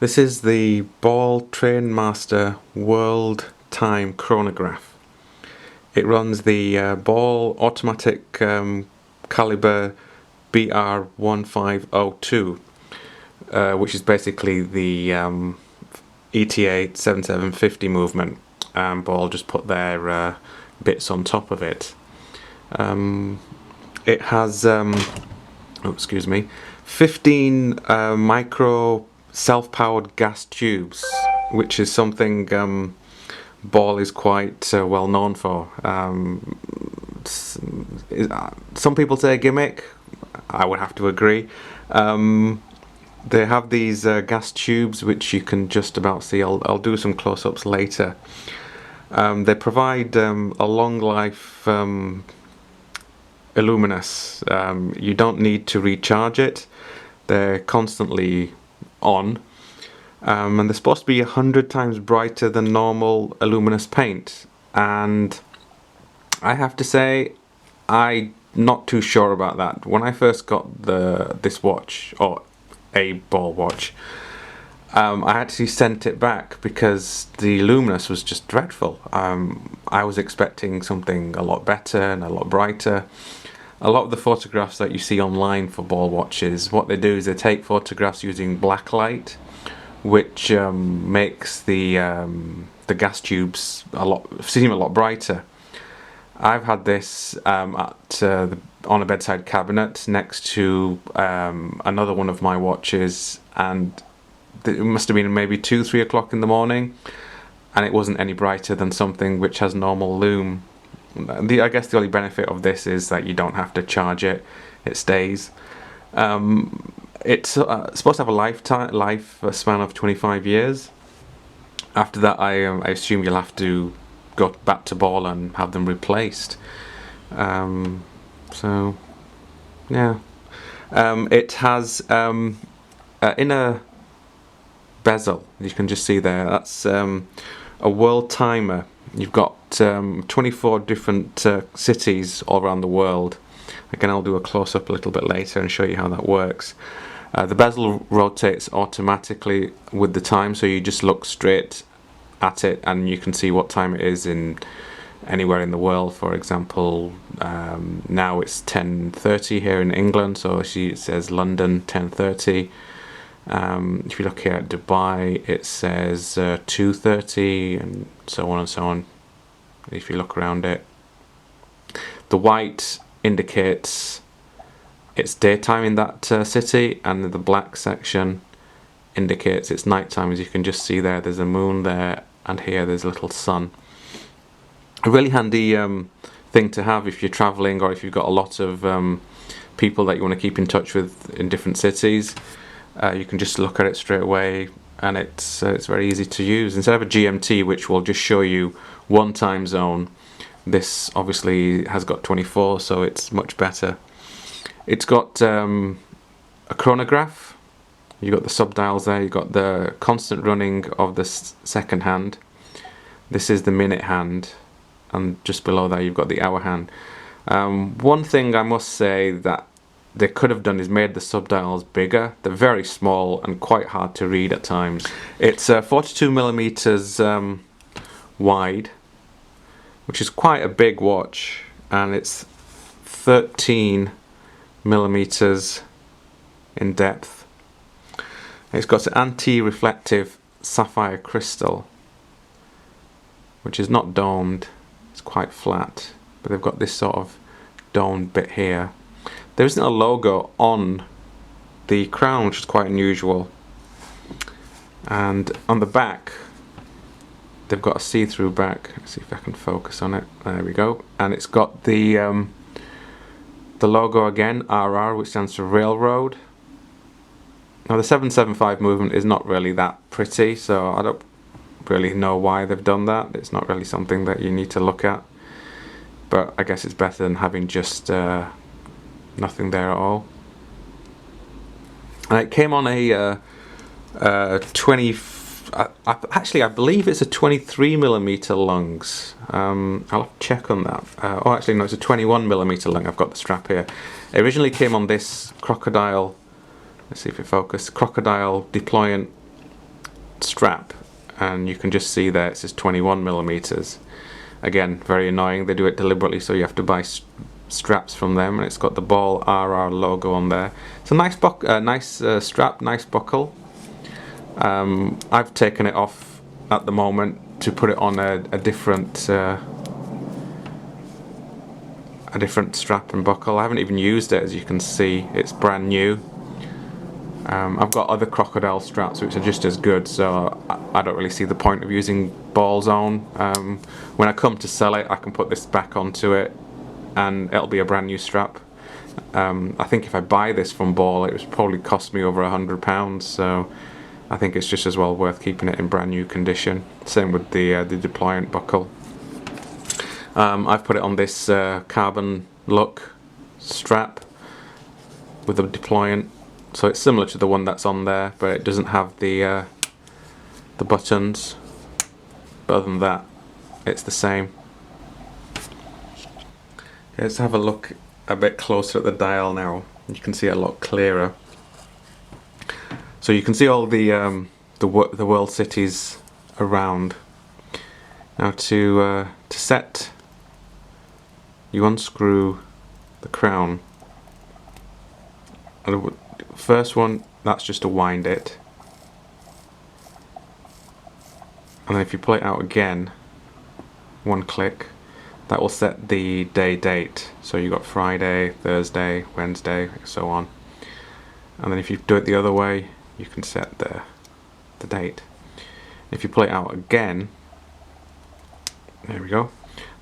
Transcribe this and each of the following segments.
This is the Ball Trainmaster Worldtime Chronograph. It runs the Ball automatic caliber BR1502, which is basically the ETA 7750 movement. Ball just put their bits on top of it. It has 15 micro self-powered gas tubes, which is something Ball is quite well known for. Some people say a gimmick. I would have to agree. They have these gas tubes which you can just about see. I'll do some close-ups later. They provide a long life illuminous. You don't need to recharge it. They're constantly on, and they're supposed to be 100 times brighter than normal luminous paint, and I have to say I'm not too sure about that. When I first got this watch, or a Ball watch, I actually sent it back because the luminous was just dreadful. I was expecting something a lot better and a lot brighter. A lot of the photographs that you see online for Ball watches, what they do is they take photographs using black light, which makes the gas tubes seem a lot brighter. I've had this on a bedside cabinet next to another one of my watches, and it must have been maybe 2-3 o'clock in the morning, and it wasn't any brighter than something which has normal lume. I guess the only benefit of this is that you don't have to charge it; it stays. It's supposed to have a life span of 25 years. After that, I assume you'll have to go back to Ball and have them replaced. So, yeah. It has inner bezel. You can just see there. That's a world timer. You've got 24 different cities all around the world. Again, I'll do a close-up a little bit later and show you how that works. The bezel rotates automatically with the time, so you just look straight at it and you can see what time it is in anywhere in the world. For example, now it's 10:30 here in England, so it says London 10:30. If you look here at Dubai, it says 2:30, and so on and so on. If you look around it, the white indicates it's daytime in that city, and the black section indicates it's nighttime. As you can just see there, there's a moon there, and here there's a little sun. A really handy thing to have if you're traveling, or if you've got a lot of people that you want to keep in touch with in different cities. You can just look at it straight away, and it's very easy to use. Instead of a GMT, which will just show you one time zone, this obviously has got 24, so it's much better. It's got a chronograph. You've got the subdials there. You've got the constant running of the second hand. This is the minute hand, and just below there you've got the hour hand. One thing I must say that they could have done is made the subdials bigger. They're very small and quite hard to read at times. It's 42 millimeters wide, which is quite a big watch, and it's 13 millimeters in depth. It's got an anti-reflective sapphire crystal, which is not domed. It's quite flat, but they've got this sort of domed bit here. There isn't a logo on the crown, which is quite unusual. And on the back, they've got a see-through back. Let's see if I can focus on it. There we go. And it's got the logo again, RR, which stands for railroad. Now the 775 movement is not really that pretty, so I don't really know why they've done that. It's not really something that you need to look at. But I guess it's better than having just nothing there at all. And it came on a 20. Actually, I believe it's a 23 millimeter lungs. I'll have to check on that. Oh, actually, no, it's a 21 millimeter lung. I've got the strap here. It originally came on this crocodile. Let's see if it focuses. Crocodile deployant strap, and you can just see there it says 21 millimeters. Again, very annoying. They do it deliberately, so you have to buy straps from them, and it's got the Ball RR logo on there. It's a nice strap, nice buckle. I've taken it off at the moment to put it on a different strap and buckle. I haven't even used it, as you can see. It's brand new. I've got other crocodile straps which are just as good, so I don't really see the point of using Ball's own. When I come to sell it, I can put this back onto it and it'll be a brand new strap. I think if I buy this from Ball, it would probably cost me over £100, so I think it's just as well worth keeping it in brand new condition. Same with the deployant buckle. I've put it on this carbon look strap with the deployant, so it's similar to the one that's on there, but it doesn't have the buttons. But other than that, it's the same. Okay, let's have a look a bit closer at the dial now. You can see it a lot clearer. So you can see all the world cities around. Now to set, you unscrew the crown. And the first one, that's just to wind it. And then if you pull it out again, one click, that will set the date. So you got Friday, Thursday, Wednesday, so on. And then if you do it the other way, you can set the date. If you pull it out again, there we go,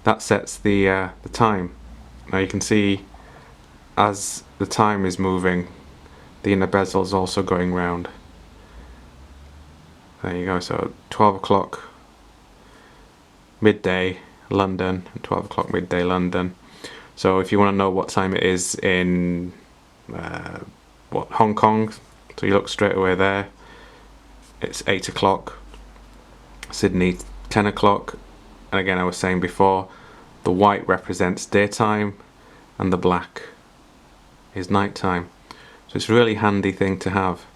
that sets the time. Now you can see as the time is moving, the inner bezel is also going round. There you go, so 12 o'clock midday London, and 12 o'clock midday London. So if you want to know what time it is in Hong Kong, so you look straight away there, it's 8 o'clock. Sydney, 10 o'clock. And again, I was saying before, the white represents daytime and the black is nighttime. So it's a really handy thing to have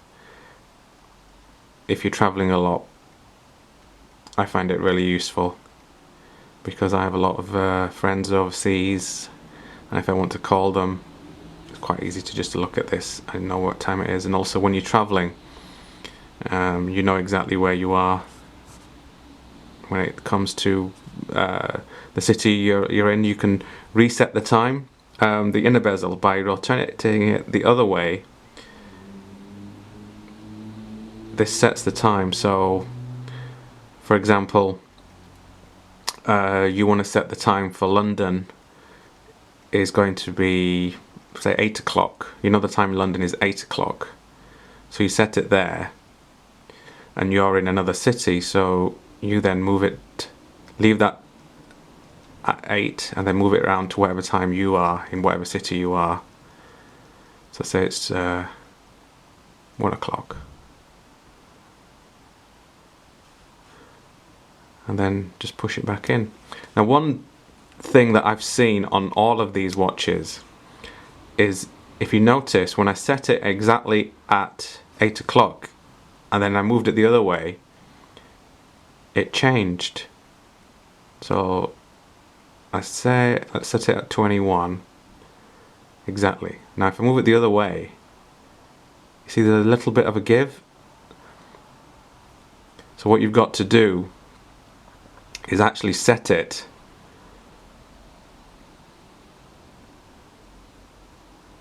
if you're traveling a lot. I find it really useful because I have a lot of friends overseas, and if I want to call them, it's quite easy to just look at this and know what time it is. And also when you're traveling, you know exactly where you are when it comes to the city you're in. You can reset the time, the inner bezel, by rotating it the other way. This sets the time. So for example, you want to set the time for London is going to be, say, 8 o'clock. You know the time in London is 8 o'clock. So you set it there and you're in another city, so you then move it, leave that at 8 and then move it around to whatever time you are in whatever city you are. So say it's 1 o'clock. And then just push it back in. Now one thing that I've seen on all of these watches is, if you notice, when I set it exactly at 8 o'clock and then I moved it the other way, it changed. So let's set it at 21 exactly. Now if I move it the other way, you see there's a little bit of a give. So what you've got to do is actually set it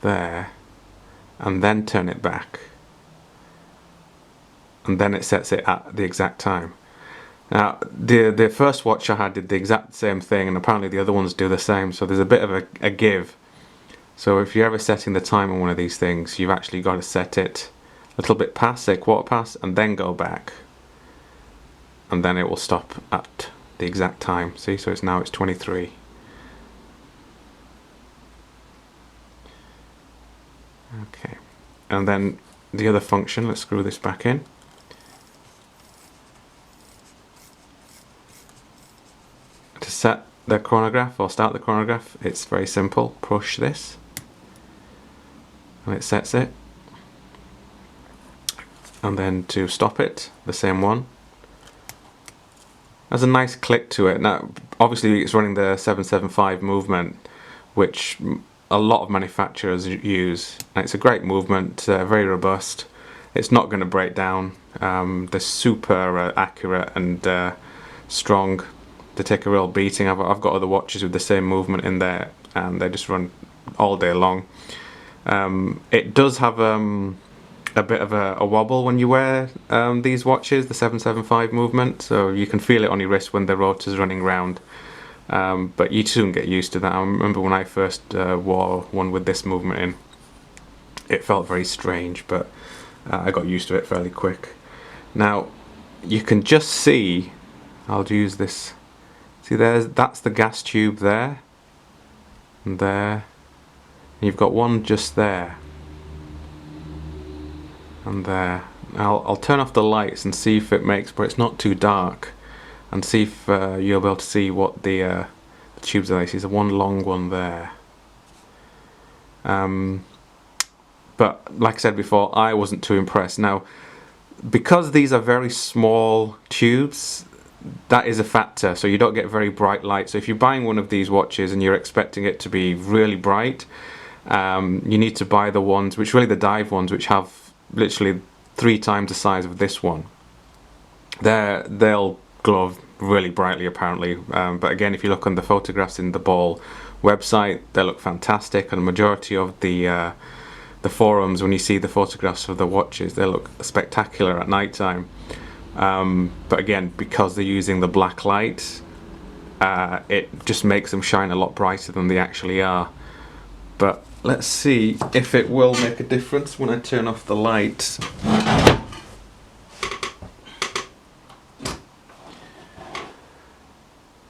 there and then turn it back, and then it sets it at the exact time. Now the first watch I had did the exact same thing, and apparently the other ones do the same, so there's a bit of a give. So if you're ever setting the time on one of these things, you've actually got to set it a little bit past, say quarter past, and then go back, and then it will stop at the exact time. See, so it's 23. Okay, and then the other function, let's screw this back in. To set the chronograph or start the chronograph, it's very simple. Push this and it sets it. and then to stop it, the same one. There's a nice click to it. Now, obviously it's running the 775 movement, which a lot of manufacturers use, and it's a great movement, very robust. It's not going to break down. They're super accurate and strong. They take a real beating. I've got other watches with the same movement in there, and they just run all day long. It does have a bit of a wobble when you wear these watches, the 775 movement, so you can feel it on your wrist when the rotor's running round. But you soon get used to that. I remember when I first wore one with this movement in, it felt very strange, but I got used to it fairly quick. Now you can just see, I'll use this, see that's the gas tube there, and there, and you've got one just there, and there. I'll turn off the lights and see if it makes, but it's not too dark, and see if you'll be able to see what the tubes are. There's one long one there. But like I said before, I wasn't too impressed. Now, because these are very small tubes, that is a factor, so you don't get very bright light. So if you're buying one of these watches and you're expecting it to be really bright, you need to buy the ones, which really the dive ones, which have literally 3 times the size of this one. They'll glow really brightly apparently, but again, if you look on the photographs in the Ball website, they look fantastic, and the majority of the forums, when you see the photographs of the watches, they look spectacular at night time. But again, because they're using the black light, it just makes them shine a lot brighter than they actually are. But let's see if it will make a difference when I turn off the light.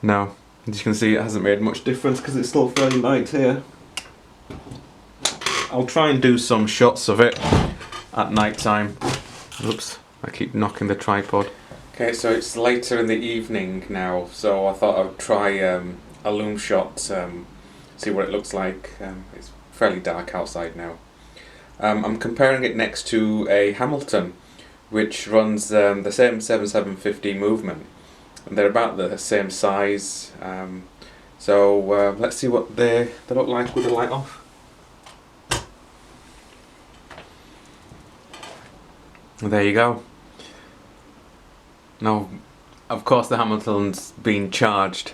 No, as you can see, it hasn't made much difference because it's still fairly light here. I'll try and do some shots of it at night time. Oops, I keep knocking the tripod. Okay, so it's later in the evening now, so I thought I'd try a loom shot, see what it looks like. It's fairly dark outside now. I'm comparing it next to a Hamilton, which runs the same 7750 movement. And they're about the same size, so let's see what they look like with the light off. There you go. Now, of course the Hamilton's been charged,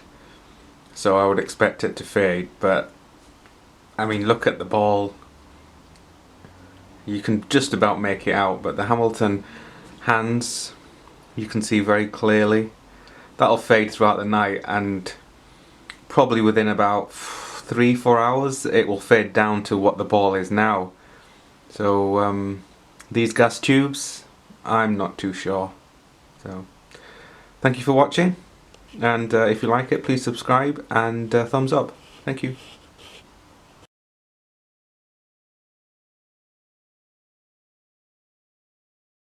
so I would expect it to fade, but I mean, look at the ball. You can just about make it out, but the Hamilton hands, you can see very clearly. That'll fade throughout the night, and probably within about 3-4 hours it will fade down to what the ball is now. So these gas tubes, I'm not too sure. So thank you for watching, and if you like it, please subscribe and thumbs up. Thank you.